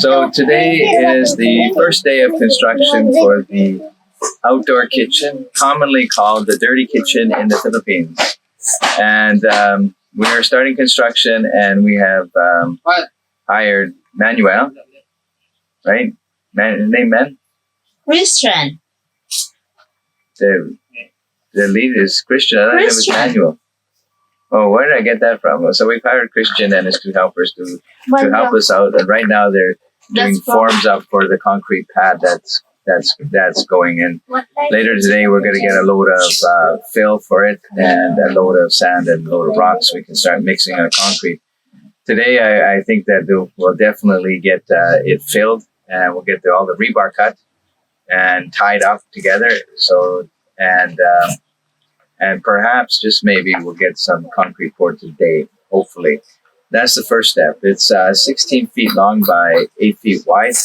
So today is the first day of construction for the outdoor kitchen, commonly called the dirty kitchen in the Philippines. And we are starting construction, and we have hired Manuel, right? Name man? Christian. The lead is Christian. I thought it was Christian. Manuel. Oh, where did I get that from? So we've hired Christian and his two helpers to help us out. And right now they're doing forms up for the concrete pad that's going in. Later today we're going to get a load of fill for it and a load of sand and a load of rocks so we can start mixing our concrete. Today I think that we'll definitely get it filled, and we'll get all the rebar cut and tied up together. So and perhaps just maybe we'll get some concrete poured today, hopefully. That's the first step. It's 16 feet long by 8 feet wide,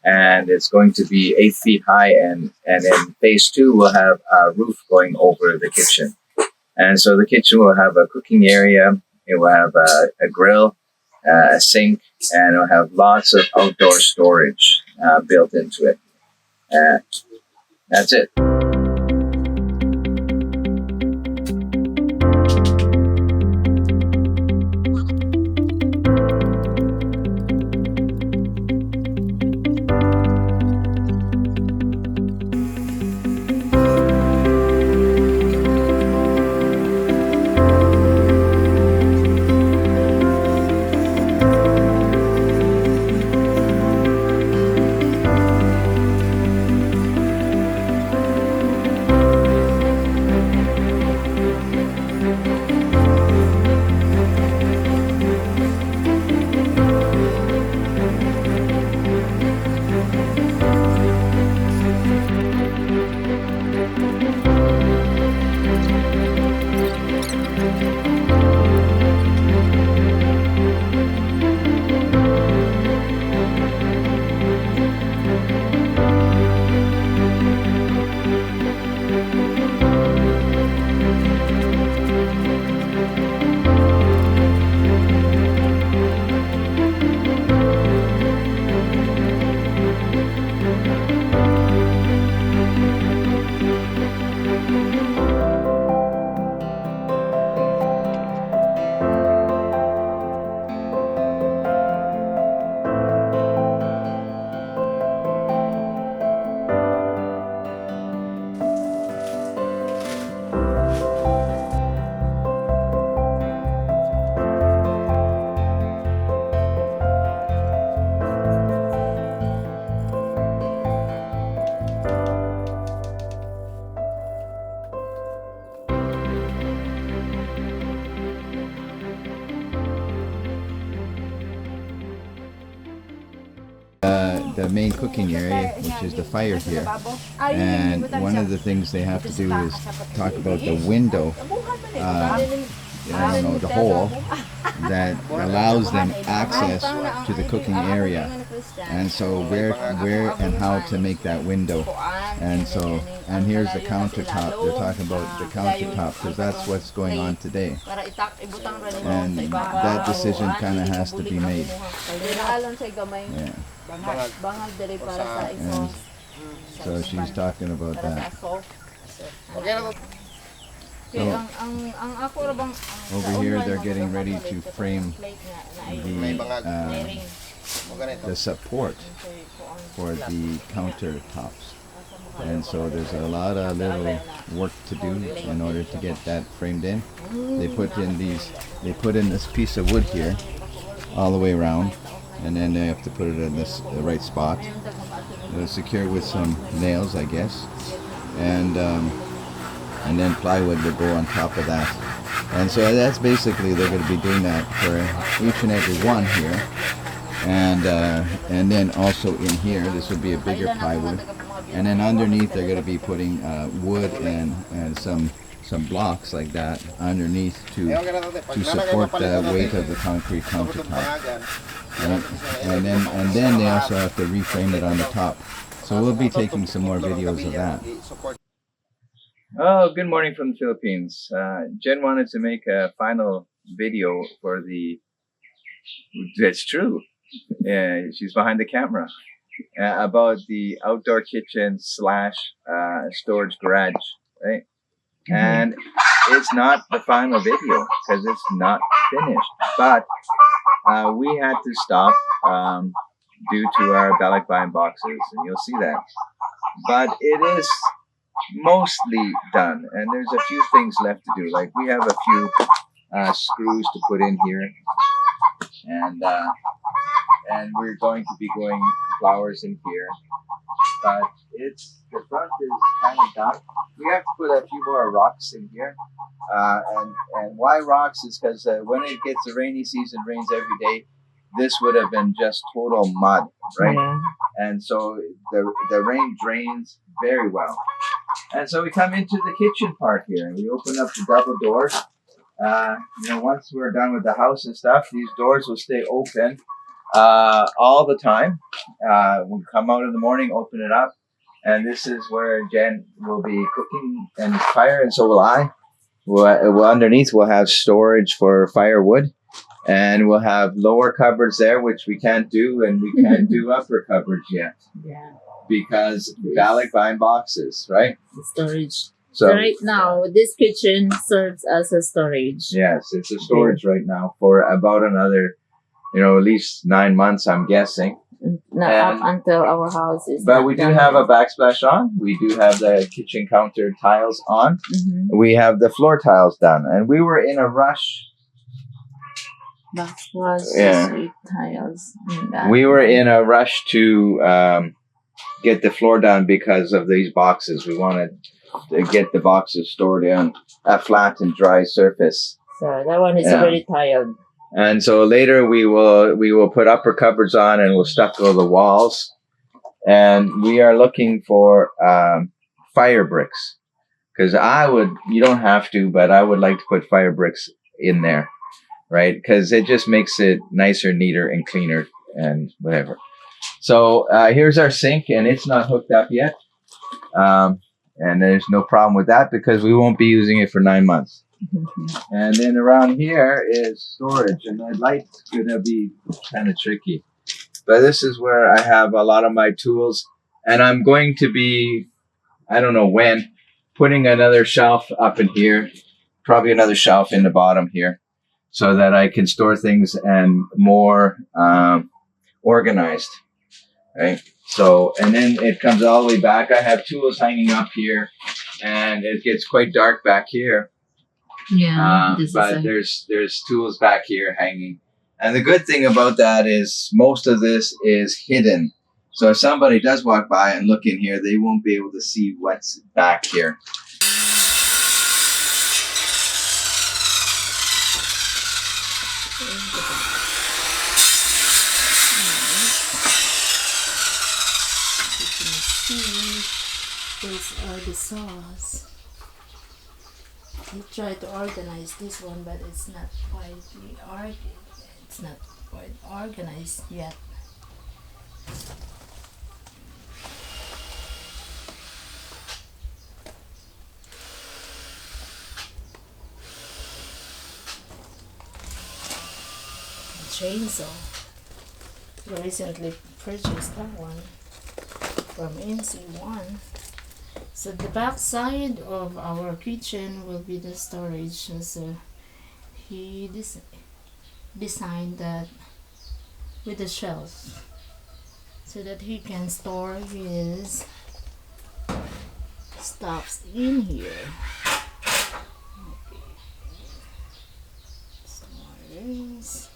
and it's going to be 8 feet high. And in phase 2, we'll have a roof going over the kitchen. And so the kitchen will have a cooking area. It will have a grill, a sink, and it'll have lots of outdoor storage built into it. That's it. The main cooking area, which is the fire here, and one of the things they have to do is talk about the window, the hole that allows them access to the cooking area, and so where and how to make that window. And here's the countertop. They're talking about the countertop because that's what's going on today, and that decision kind of has to be made. Yeah. And so she's talking about that. So over here they're getting ready to frame the support for the countertops, and so there's a lot of little work to do in order to get that framed in. They put in this piece of wood here all the way around, and then they have to put it in the right spot. It'll secure with some nails, I guess, and then plywood will go on top of that. And so that's basically, they're going to be doing that for each and every one here. And then also in here, this would be a bigger plywood. And then underneath, they're going to be putting wood and some blocks like that underneath to support the weight of the concrete countertop. And then they also have to reframe it on the top. So we'll be taking some more videos of that. Oh, good morning from the Philippines. Jen wanted to make a final video for the... It's true. Yeah, she's behind the camera. About the outdoor kitchen slash storage garage, right? And it's not the final video because it's not finished. But we had to stop due to our Balikbayan boxes, and you'll see that. But it is mostly done, and there's a few things left to do. Like we have a few screws to put in here, and we're going to be going flowers in here. But the front is kind of done. We have to put a few more rocks in here, and why rocks is because when it gets the rainy season, rains every day. This would have been just total mud, right? Yeah. And so the rain drains very well. And so we come into the kitchen part here, and we open up the double doors. Once we're done with the house and stuff, these doors will stay open all the time. We come out in the morning, open it up, and this is where Jen will be cooking and fire, and so will I. Well, underneath we'll have storage for firewood, and we'll have lower cupboards there, which we can't do, and we can't do upper cupboards yet. Yeah. Because Balikbayan boxes, right? The storage. So right now, this kitchen serves as a storage. Yes, it's a storage right now for about another, at least 9 months, I'm guessing. Not up until our house is. But we do have a backsplash on. We do have the kitchen counter tiles on. Mm-hmm. We have the floor tiles done, and we were in a rush. Backsplash, sweet tiles. We were in a rush to get the floor done because of these boxes. We wanted to get the boxes stored on a flat and dry surface. So that one is already tiled. And so later we will put upper cupboards on, and we'll stucco the walls. And we are looking for fire bricks, because you don't have to, but I would like to put fire bricks in there, right? Because it just makes it nicer, neater, and cleaner, and whatever. So here's our sink, and it's not hooked up yet. And there's no problem with that because we won't be using it for 9 months. And then around here is storage, and the light's gonna be kind of tricky. But this is where I have a lot of my tools, and I'm going to be, I don't know when, putting another shelf up in here, probably another shelf in the bottom here, so that I can store things and more organized, right? So, and then it comes all the way back. I have tools hanging up here, and it gets quite dark back here. Yeah, but there's tools back here hanging, and the good thing about that is most of this is hidden. So if somebody does walk by and look in here, they won't be able to see what's back here. Those are the saws. We try to organize this one, but it's not quite organized yet. Chainsaw. We recently purchased that one from NC1. So the back side of our kitchen will be the storage. So he designed that with the shelf so that he can store his stuffs in here. Okay. Storage.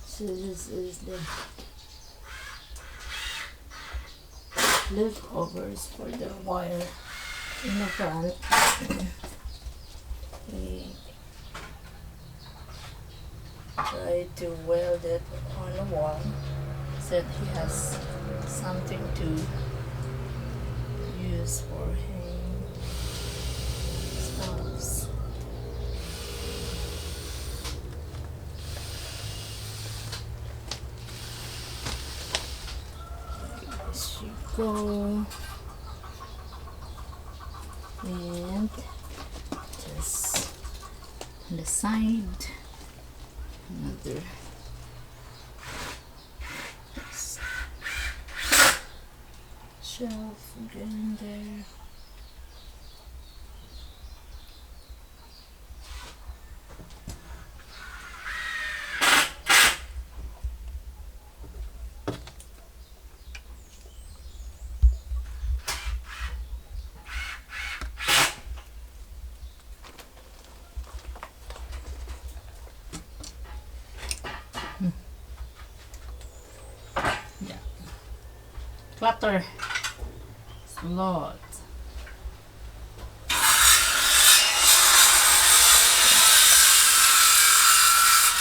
So this is the leftovers for the wire in the front. We try to weld it on the wall so that he has something to use for hanging stuffs. Go and just on the side. Another shelf in there. Yeah. Clutter. It's a lot.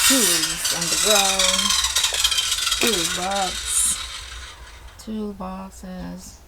Tools on the ground. Toolboxes.